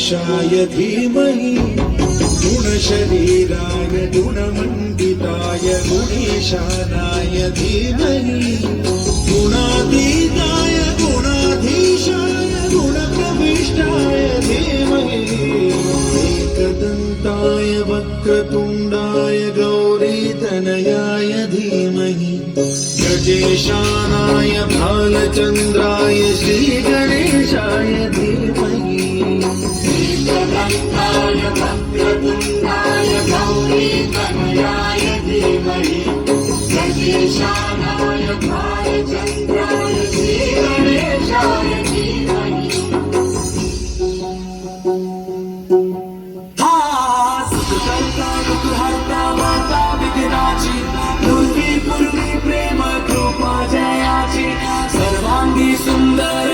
गणेशाय धीमहि गुणशरीराय गुणमण्डिताय गुणेशानाय धीमहि गुणातीताय गुणाधीशाय गुणप्रविष्टाय धीमहि एकदन्ताय वक्रतुण्डाय गौरीतनयाय धीमहि गजेशानाय भालचन्द्राय श्रीगणेशाय धीमहि एकदन्ताय वक्रतुण्डाय गौरीतनयाय धीमहि गजेशानाय भालचन्द्राय श्रीगणेशाय धीमहि सुखकर्ता दुःखहर्ता माता विघ्नाची पूर्वी प्रेम कृपा जयाची सर्वांगी सुंदर